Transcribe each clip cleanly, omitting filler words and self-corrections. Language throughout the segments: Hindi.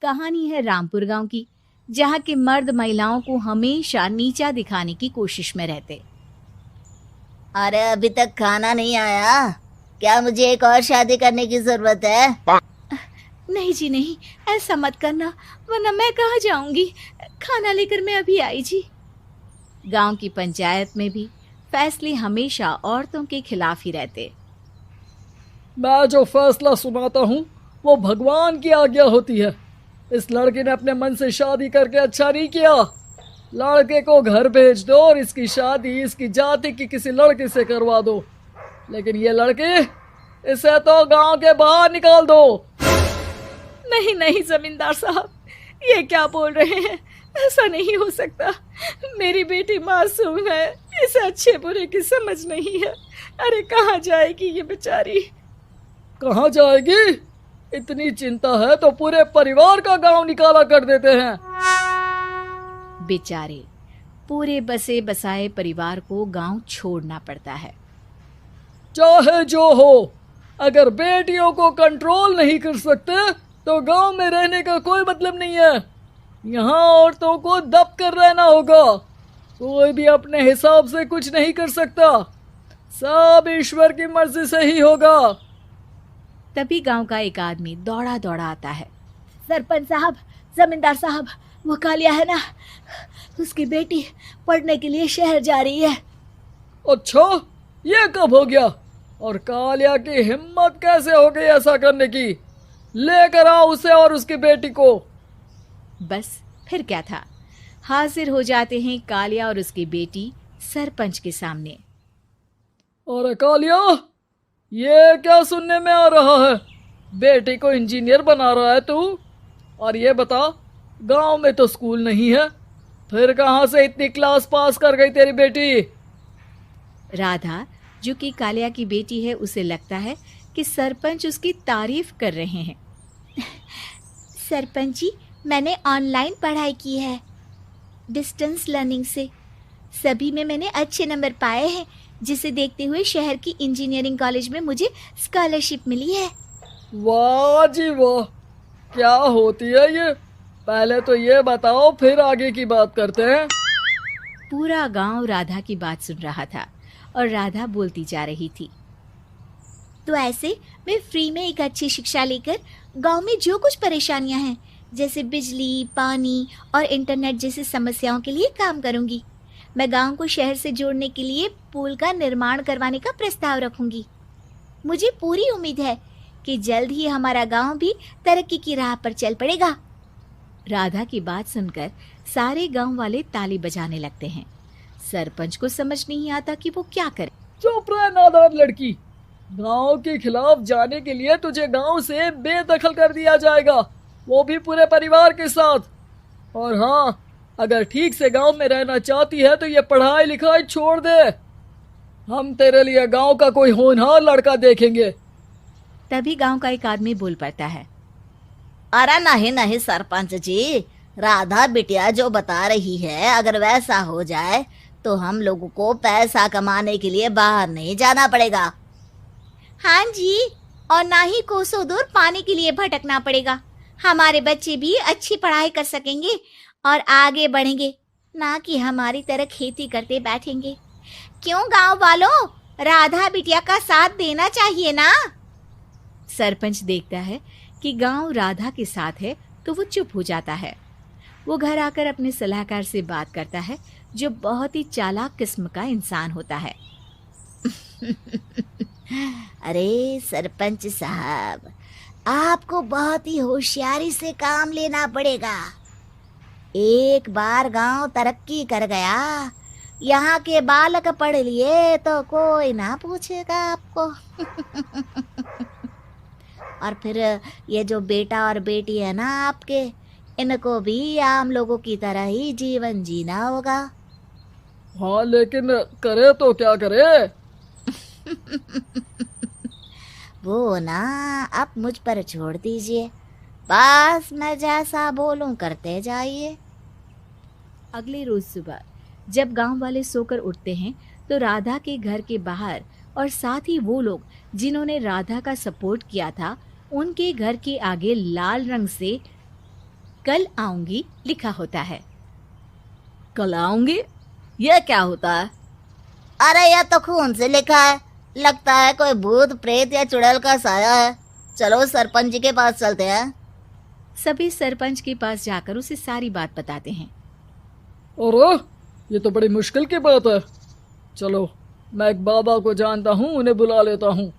कहानी है रामपुर गांव की, जहां के मर्द महिलाओं को हमेशा नीचा दिखाने की कोशिश में रहते। अरे अभी तक खाना नहीं आया, क्या मुझे एक और शादी करने की जरूरत है? नहीं जी नहीं, ऐसा मत करना, वरना मैं कहाँ जाऊंगी। खाना लेकर मैं अभी आई जी। गांव की पंचायत में भी फैसले हमेशा औरतों के खिलाफ ही रहते। मैं जो फैसला सुनाता हूँ वो भगवान की आज्ञा होती है। इस लड़के ने अपने मन से शादी करके अच्छा नहीं किया। लड़के को घर भेज दो और इसकी शादी इसकी जाति की किसी लड़के से करवा दो, लेकिन ये लड़की, इसे तो गांव के बाहर निकाल दो। नहीं नहीं जमींदार साहब, ये क्या बोल रहे हैं? ऐसा नहीं हो सकता। मेरी बेटी मासूम है, इसे अच्छे बुरे की समझ नहीं है। अरे कहाँ जाएगी ये बेचारी? कहाँ जाएगी? इतनी चिंता है तो पूरे परिवार का गांव निकाला कर देते हैं। बेचारे पूरे बसे बसाए परिवार को गांव छोड़ना पड़ता है। चाहे जो हो, अगर बेटियों को कंट्रोल नहीं कर सकते तो गांव में रहने का कोई मतलब नहीं है। यहाँ औरतों को दब कर रहना होगा। कोई भी अपने हिसाब से कुछ नहीं कर सकता, सब ईश्वर की मर्जी से ही होगा। तभी गांव का एक आदमी दौड़ा दौड़ा आता है। सरपंच साहब, जमींदार साहब, वो कालिया है ना, उसकी बेटी पढ़ने के लिए शहर जा रही है। अच्छा, ये कब हो गया? और कालिया की हिम्मत कैसे हो गई ऐसा करने की? लेकर आओ उसे और उसकी बेटी को। बस फिर क्या था, हाजिर हो जाते हैं कालिया और उसकी बेटी सरपंच के सामने। अरे कालिया, ये क्या सुनने में आ रहा है? बेटी को इंजीनियर बना रहा है तू? और ये बता, गांव में तो स्कूल नहीं है, फिर कहां से इतनी क्लास पास कर गई तेरी बेटी? राधा, जो कि कालिया की बेटी है, उसे लगता है कि सरपंच उसकी तारीफ कर रहे हैं। सरपंच जी, मैंने ऑनलाइन पढ़ाई की है, डिस्टेंस लर्निंग से। सभी में मैंने अच्छे नंबर पाए हैं, जिसे देखते हुए शहर की इंजीनियरिंग कॉलेज में मुझे स्कॉलरशिप मिली है। वाह जी वाह, क्या होती है ये? पहले तो ये बताओ, फिर आगे की बात करते हैं। पूरा गांव राधा की बात सुन रहा था और राधा बोलती जा रही थी। तो ऐसे मैं फ्री में एक अच्छी शिक्षा लेकर गांव में जो कुछ परेशानियां हैं, जैसे बिजली, पानी और इंटरनेट जैसी समस्याओं के लिए काम करूंगी। मैं गांव को शहर से जोड़ने के लिए पुल का निर्माण करवाने का प्रस्ताव रखूंगी। मुझे पूरी उम्मीद है कि जल्द ही हमारा गांव भी तरक्की की राह पर चल पड़ेगा। राधा की बात सुनकर सारे गांव वाले ताली बजाने लगते हैं। सरपंच को समझ नहीं आता कि वो क्या करे। चुप रह नादान लड़की, गांव के खिलाफ जाने के लिए तुझे गांव से बेदखल कर दिया जाएगा, वो भी पूरे परिवार के साथ। और हाँ, अगर ठीक से गांव में रहना चाहती है तो ये पढ़ाई लिखाई छोड़ दे। हम तेरे लिए गांव का कोई होनहार लड़का देखेंगे। तभी गांव का एक आदमी बोल पड़ता है। अरे नहीं नहीं सरपंच जी, राधा बिटिया जो बता रही है, अगर वैसा हो जाए तो हम लोगों को पैसा कमाने के लिए बाहर नहीं जाना पड़ेगा। हाँ जी, और ना ही कोसों दूर पानी के लिए भटकना पड़ेगा। हमारे बच्चे भी अच्छी पढ़ाई कर सकेंगे और आगे बढ़ेंगे, ना कि हमारी तरह खेती करते बैठेंगे। क्यों गांव वालों, राधा बिटिया का साथ देना चाहिए ना। सरपंच देखता है कि गांव राधा के साथ है तो वो चुप हो जाता है। वो घर आकर अपने सलाहकार से बात करता है, जो बहुत ही चालाक किस्म का इंसान होता है। अरे सरपंच साहब, आपको बहुत ही होशियारी से काम लेना पड़ेगा। एक बार गांव तरक्की कर गया, यहाँ के बालक पढ़ लिए तो कोई ना पूछेगा आपको। और फिर ये जो बेटा और बेटी है ना आपके, इनको भी आम लोगों की तरह ही जीवन जीना होगा। हाँ, लेकिन करे तो क्या करे? वो ना आप मुझ पर छोड़ दीजिए, बस मैं जैसा बोलूं करते जाइए। अगले रोज सुबह जब गांव वाले सोकर उठते हैं तो राधा के घर के बाहर और साथ ही वो लोग जिन्होंने राधा का सपोर्ट किया था, उनके घर के आगे लाल रंग से कल आऊंगी लिखा होता है। कल आऊंगी, यह क्या होता है? अरे यह तो खून से लिखा है, लगता है कोई भूत प्रेत या चुड़ैल का साया है। चलो सरपंच जी के पास चलते हैं। सभी सरपंच के पास जाकर उसे सारी बात बताते हैं। अरे ये तो बड़ी मुश्किल की बात है। चलो मैं एक बाबा को जानता हूँ, उन्हें बुला लेता हूँ।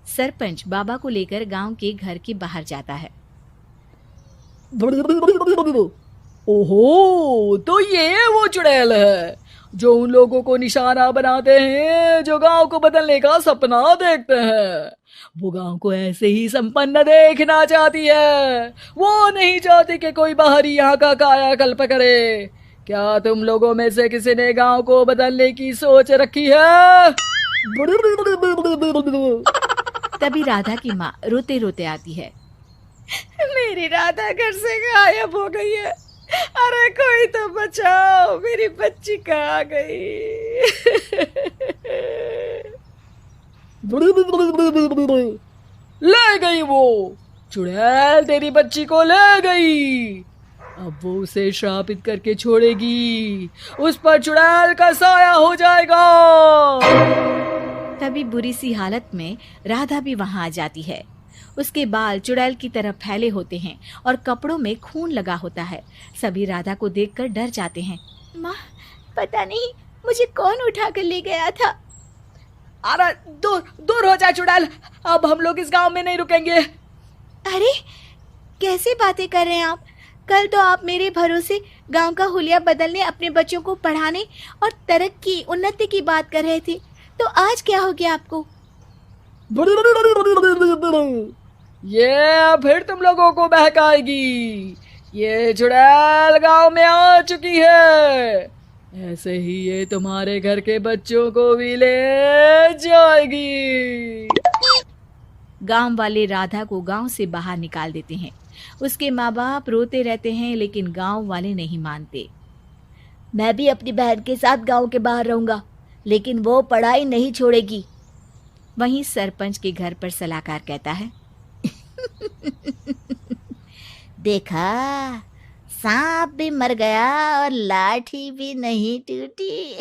सरपंच बाबा को लेकर गांव के घर के बाहर जाता है। ओहो, तो ये वो चुड़ैल है जो उन लोगों को निशाना बनाते हैं जो गांव को बदलने का सपना देखते हैं। वो गांव को ऐसे ही संपन्न देखना चाहती है, वो नहीं चाहती कि कोई बाहरी यहाँ का कायाकल्प करे। क्या तुम लोगों में से किसी ने गांव को बदलने की सोच रखी है? तभी राधा की माँ रोते रोते आती है। मेरी राधा घर से गायब हो गई है। अरे कोई तो बचाओ, मेरी बच्ची कहाँ गई? ले गई वो चुड़ैल, तेरी बच्ची को ले गई। अब वो उसे श्रापित करके छोड़ेगी, उस पर चुड़ैल का साया हो जाएगा। तभी बुरी सी हालत में राधा भी वहां आ जाती है। उसके बाल चुड़ैल की तरह फैले होते हैं और कपड़ों में खून लगा होता है। सभी राधा को देखकर डर जाते हैं। माँ, पता नहीं मुझे कौन उठा कर ले गया था। अरे दूर दूर हो जा चुड़ैल, अब हम लोग इस गांव में नहीं रुकेंगे। अरे कैसे बातें कर रहे हैं आप? कल तो आप मेरे भरोसे गांव का हुलिया बदलने, अपने बच्चों को पढ़ाने और तरक्की उन्नति की बात कर रहे थे, तो आज क्या हो गया आपको? ये फिर तुम लोगों को बहकाएगी। ये चुड़ैल गांव में आ चुकी है, ऐसे ही ये तुम्हारे घर के बच्चों को भी ले जाएगी। गांव वाले राधा को गांव से बाहर निकाल देते हैं। उसके माँ बाप रोते रहते हैं, लेकिन गांव वाले नहीं मानते। मैं भी अपनी बहन के साथ गांव के बाहर रहूंगा, लेकिन वो पढ़ाई नहीं छोड़ेगी। वहीं सरपंच के घर पर सलाहकार कहता है। देखा, सांप भी मर गया और लाठी भी नहीं टूटी।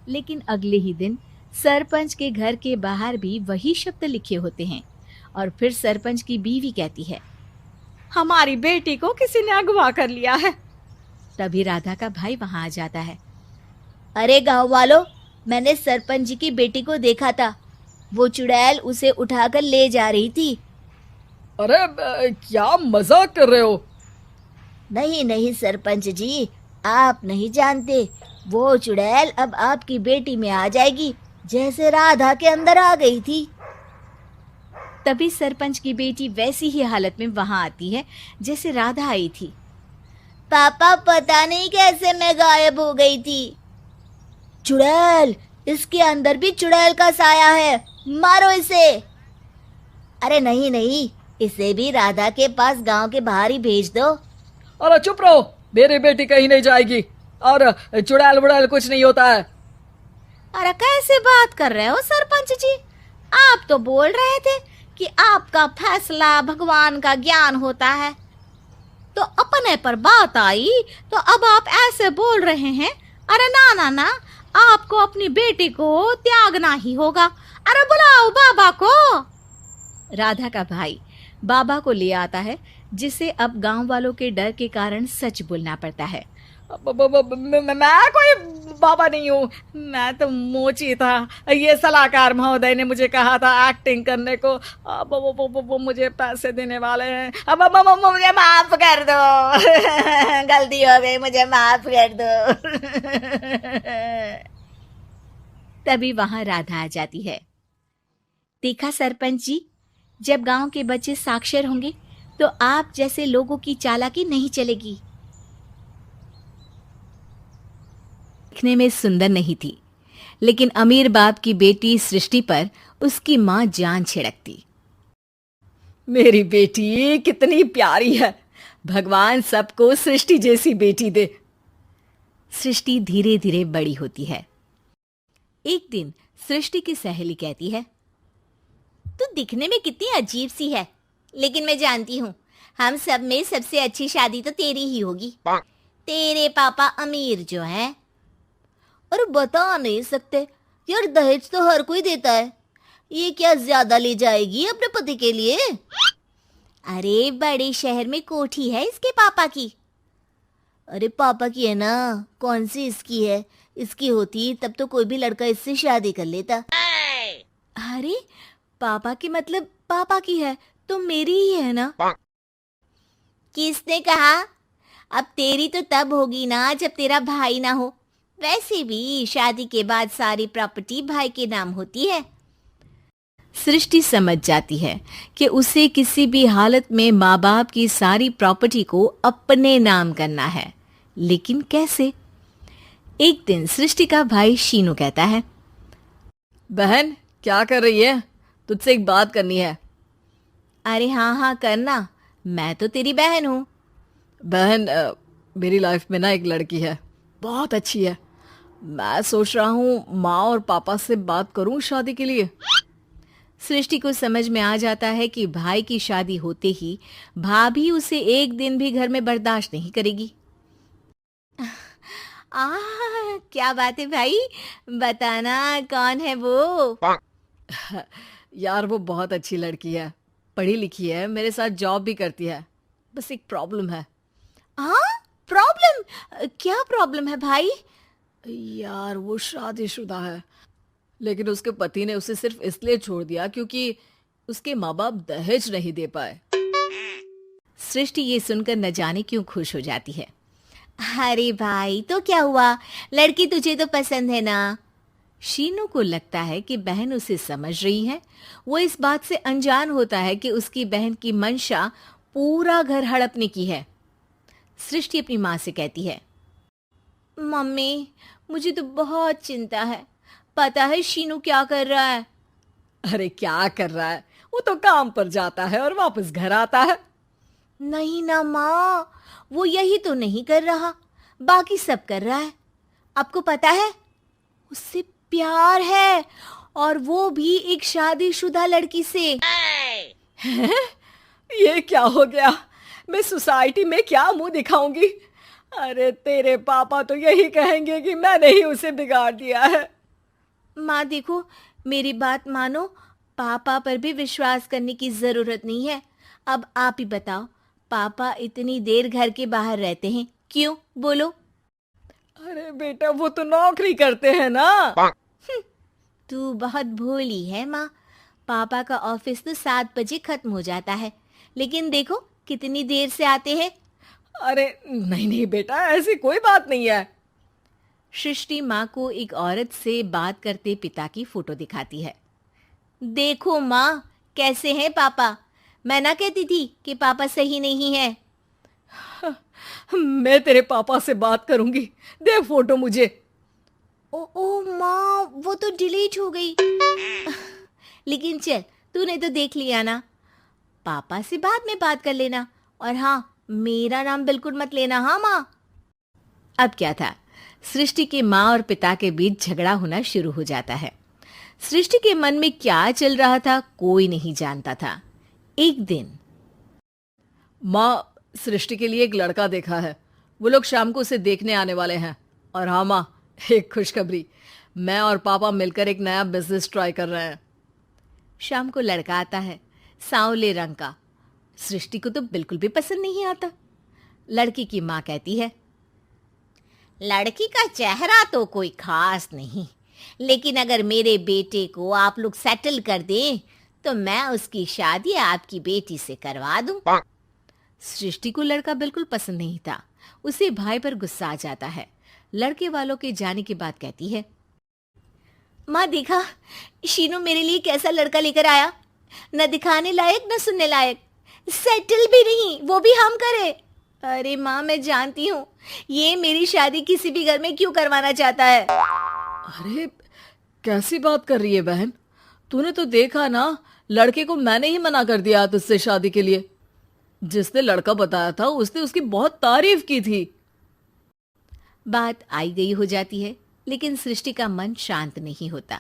लेकिन अगले ही दिन सरपंच के घर के बाहर भी वही शब्द लिखे होते हैं। और फिर सरपंच की बीवी कहती है, हमारी बेटी को किसी ने अगवा कर लिया है। तभी राधा का भाई वहां आ जाता है। अरे गांव वालों, मैंने सरपंच जी की बेटी को देखा था। वो चुड़ैल उसे उठाकर ले जा रही थी। अरे क्या मजाक कर रहे हो? नहीं नहीं सरपंच जी, आप नहीं जानते। वो चुड़ैल अब आपकी बेटी में आ जाएगी, जैसे राधा के अंदर आ गई थी। तभी सरपंच की बेटी वैसी ही हालत में वहां आती है जैसे राधा आई थी। पापा, पता नहीं कैसे मैं गायब हो गई थी। चुड़ैल, इसके अंदर भी चुड़ैल का साया है, मारो इसे। अरे नहीं नहीं, इसे भी राधा के पास गांव के बाहर ही भेज दो। अरे चुप रहो, मेरी बेटी कहीं नहीं जाएगी और चुड़ैल बुड़ैल कुछ नहीं होता है। अरे कैसे बात कर रहे हो सरपंच जी? आप तो बोल रहे थे कि आपका फैसला भगवान का ज्ञान होता है, तो अपने पर बात आई तो अब आप ऐसे बोल रहे हैं। अरे ना ना ना, आपको अपनी बेटी को त्यागना ही होगा। अरे बुलाओ बाबा को। राधा का भाई बाबा को ले आता है, जिसे अब गांव वालों के डर के कारण सच बोलना पड़ता है। मैं कोई बाबा नहीं हूँ, मैं तो मोची था। ये सलाहकार महोदय ने मुझे कहा था एक्टिंग करने को। अब वो मुझे पैसे देने वाले हैं। अब मुझे माफ कर दो। गलती हो गई, मुझे माफ कर दो। तभी वहां राधा आ जाती है। देखा सरपंच जी, जब गांव के बच्चे साक्षर होंगे तो आप जैसे लोगों की चालाकी नहीं चलेगी। दिखने में सुंदर नहीं थी, लेकिन अमीर बाप की बेटी सृष्टि पर उसकी मां जान छिड़कती। मेरी बेटी कितनी प्यारी है, भगवान सबको सृष्टि जैसी बेटी दे। सृष्टि धीरे धीरे बड़ी होती है। एक दिन सृष्टि की सहेली कहती है, तू दिखने में कितनी अजीब सी है। लेकिन मैं जानती हूँ हम सब में सबसे अच्छी शादी तो तेरी ही होगी। तेरे पापा अमीर जो हैं। अरे बता नहीं सकते यार, दहेज तो हर कोई देता है, ये क्या ज्यादा ले जाएगी अपने पति के लिए? अरे बड़े शहर में कोठी है इसके पापा की। अरे पापा की है ना, कौन सी इसकी है? इसकी होती तब तो कोई भी लड़का इससे शादी कर लेता। अरे पापा की मतलब पापा की है तो मेरी ही है ना। किसने कहा? अब तेरी तो तब होगी ना जब तेरा भाई ना हो। वैसे भी शादी के बाद सारी प्रॉपर्टी भाई के नाम होती है। सृष्टि समझ जाती है कि उसे किसी भी हालत में माँ बाप की सारी प्रॉपर्टी को अपने नाम करना है, लेकिन कैसे? एक दिन सृष्टि का भाई शीनू कहता है, बहन क्या कर रही है? तुझसे एक बात करनी है। अरे हाँ हाँ करना, मैं तो तेरी बहन हूँ। बहन मेरी लाइफ में ना एक लड़की है, बहुत अच्छी है। मैं सोच रहा हूँ माँ और पापा से बात करूँ शादी के लिए। सृष्टि को समझ में आ जाता है कि भाई की शादी होते ही भाभी उसे एक दिन भी घर में बर्दाश्त नहीं करेगी। क्या बात है भाई, बताना कौन है वो? यार वो बहुत अच्छी लड़की है, पढ़ी लिखी है, मेरे साथ जॉब भी करती है। बस एक प्रॉब्लम है। हाँ प्रॉब्लम? क्या प्रॉब्लम है भाई? यार वो शादीशुदा है, लेकिन उसके पति ने उसे सिर्फ इसलिए छोड़ दिया क्योंकि उसके माँ बाप दहेज नहीं दे पाए। सृष्टि ये सुनकर न जाने क्यों खुश हो जाती है। अरे भाई तो क्या हुआ, लड़की तुझे तो पसंद है ना। शीनू को लगता है कि बहन उसे समझ रही है। वो इस बात से अनजान होता है कि उसकी बहन की मंशा पूरा घर हड़पने की है। सृष्टि अपनी माँ से कहती है, मम्मी मुझे तो बहुत चिंता है। पता है शीनू क्या कर रहा है? अरे क्या कर रहा है? वो तो काम पर जाता है और वापस घर आता है। नहीं ना माँ, वो यही तो नहीं कर रहा, बाकी सब कर रहा है। आपको पता है उससे प्यार है, और वो भी एक शादीशुदा लड़की से। ये क्या हो गया? मैं सोसाइटी में क्या मुंह दिखाऊंगी? अरे तेरे पापा तो यही कहेंगे कि मैंने ही उसे बिगाड़ दिया है। माँ देखो, मेरी बात मानो, पापा पर भी विश्वास करने की जरूरत नहीं है। अब आप ही बताओ, पापा इतनी देर घर के बाहर रहते हैं क्यों? बोलो। अरे बेटा वो तो नौकरी करते हैं ना। तू बहुत भोली है माँ। पापा का ऑफिस तो 7 बजे खत्म हो जाता है, लेकिन देखो कितनी देर से आते हैं। अरे नहीं नहीं बेटा, ऐसी कोई बात नहीं है। सृष्टि माँ को एक औरत से बात करते पिता की फोटो दिखाती है। देखो माँ कैसे हैं पापा, मैं ना कहती थी कि पापा सही नहीं है। मैं तेरे पापा से बात करूंगी, दे फोटो मुझे। ओ माँ, वो तो डिलीट हो गई। लेकिन चल, तूने तो देख लिया ना। पापा से बाद में बात कर लेना, और हाँ मेरा नाम बिल्कुल मत लेना। हाँ माँ। अब क्या था, सृष्टि के माँ और पिता के बीच झगड़ा होना शुरू हो जाता है। सृष्टि के मन में क्या चल रहा था कोई नहीं जानता था। एक दिन, माँ सृष्टि के लिए एक लड़का देखा है, वो लोग शाम को उसे देखने आने वाले हैं। और हाँ माँ, एक खुशखबरी, मैं और पापा मिलकर एक नया बिजनेस ट्राई कर रहे हैं। शाम को लड़का आता है, सांवले रंग का। सृष्टि को तो बिल्कुल भी पसंद नहीं आता। लड़की की माँ कहती है, लड़की का चेहरा तो कोई खास नहीं, लेकिन अगर मेरे बेटे को आप लोग सेटल कर दें तो मैं उसकी शादी आपकी बेटी से करवा दूं। सृष्टि को लड़का बिल्कुल पसंद नहीं था। उसे भाई पर गुस्सा आ जाता है। लड़के वालों के जाने के बाद कहती है, माँ देखा शीनू मेरे लिए कैसा लड़का लेकर आया, न दिखाने लायक न सुनने लायक, सेटल भी नहीं, वो भी हम करे। अरे माँ मैं जानती हूँ ये मेरी शादी किसी भी घर में क्यों करवाना चाहता है। अरे कैसी बात कर रही है बहन, तूने तो देखा ना, लड़के को मैंने ही मना कर दिया तुझसे शादी के लिए। जिसने लड़का बताया था उसने उसकी बहुत तारीफ की थी। बात आई गई हो जाती है, लेकिन सृष्टि का मन शांत नहीं होता।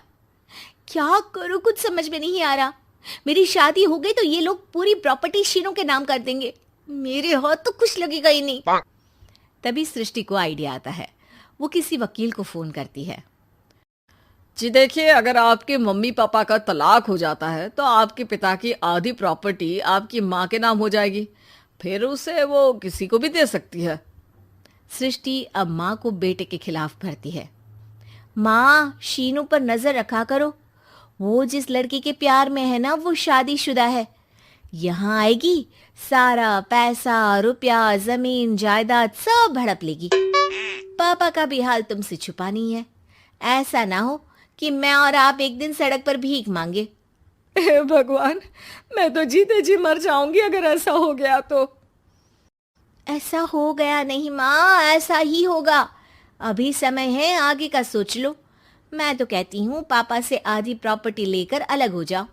क्या करूं कुछ समझ में नहीं आ रहा। मेरी शादी हो गई तो ये लोग पूरी प्रॉपर्टी शीनू के नाम कर देंगे। मेरे हाथ तो कुछ लगेगा ही नहीं। तभी सृष्टि को आइडिया आता है। वो किसी वकील को फोन करती है। जी देखिए, अगर आपके मम्मी पापा का तलाक हो जाता है तो आपके पिता की आधी प्रॉपर्टी आपकी माँ के नाम हो जाएगी, फिर उसे वो किसी को भी दे सकती है। सृष्टि अब माँ को बेटे के खिलाफ भरती है। माँ, शीनू पर नजर रखा करो। वो जिस लड़की के प्यार में है ना, वो शादीशुदा है। यहाँ आएगी, सारा पैसा, रुपया, जमीन, जायदाद सब हड़प लेगी। पापा का भी हाल तुमसे छुपा नहीं है। ऐसा ना हो कि मैं और आप एक दिन सड़क पर भीख मांगे। हे भगवान, मैं तो जीते जी मर जाऊंगी अगर ऐसा हो गया तो। ऐसा हो गया नहीं माँ, ऐसा ही होगा। अभी समय है, आगे का सोच लो। मैं तो कहती हूँ पापा से आधी प्रॉपर्टी लेकर अलग हो जाओ।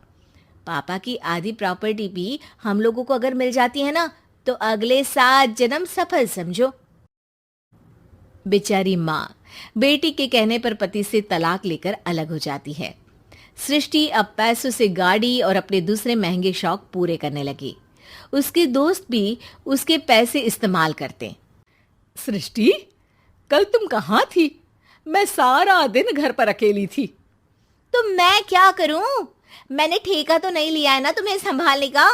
पापा की आधी प्रॉपर्टी भी हम लोगों को अगर मिल जाती है ना, तो अगले 7 जन्म सफल समझो। बेचारी माँ बेटी के कहने पर पति से तलाक लेकर अलग हो जाती है। सृष्टि अब पैसों से गाड़ी और अपने दूसरे महंगे शौक पूरे करने लगी। उसके दोस्त भी उसके पैसे इस्तेमाल करते। सृष्टि, कल तुम कहाँ थी? मैं सारा दिन घर पर अकेली थी। तो मैं क्या करूं? मैंने ठेका तो नहीं लिया है ना तुम्हें संभालने का।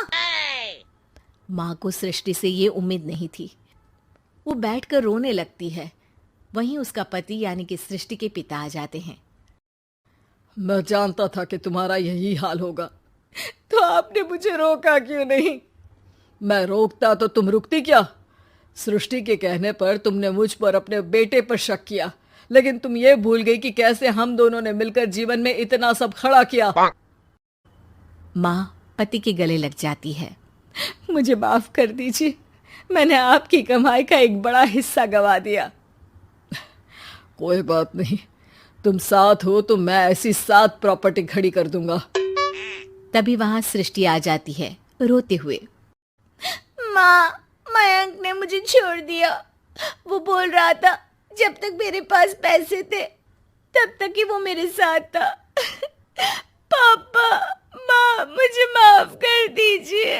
माँ को सृष्टि से ये उम्मीद नहीं थी। वो बैठकर रोने लगती है। वहीं उसका पति यानी कि सृष्टि के पिता आ जाते हैं। मैं जानता था कि तुम्हारा यही हाल होगा, तो आपने मुझे रोका क्यों नहीं? मैं रोकता तो तुम रुकती क्या? सृष्टि के कहने पर तुमने मुझ पर अपने बेटे पर शक किया, लेकिन तुम ये भूल गई कि कैसे हम दोनों ने मिलकर जीवन में इतना सब खड़ा किया। माँ पति के गले लग जाती है। मुझे माफ कर दीजिए, मैंने आपकी कमाई का एक बड़ा हिस्सा गवा दिया। कोई बात नहीं, तुम साथ हो तो मैं ऐसी 7 प्रॉपर्टी खड़ी कर दूंगा। तभी वहां सृष्टि आ जाती है रोते हुए। माँ, मयंक ने मुझे छोड़ दिया। वो बोल रहा था जब तक मेरे पास पैसे थे तब तक ही वो मेरे साथ था। पापा, माँ, मुझे माफ कर दीजिए।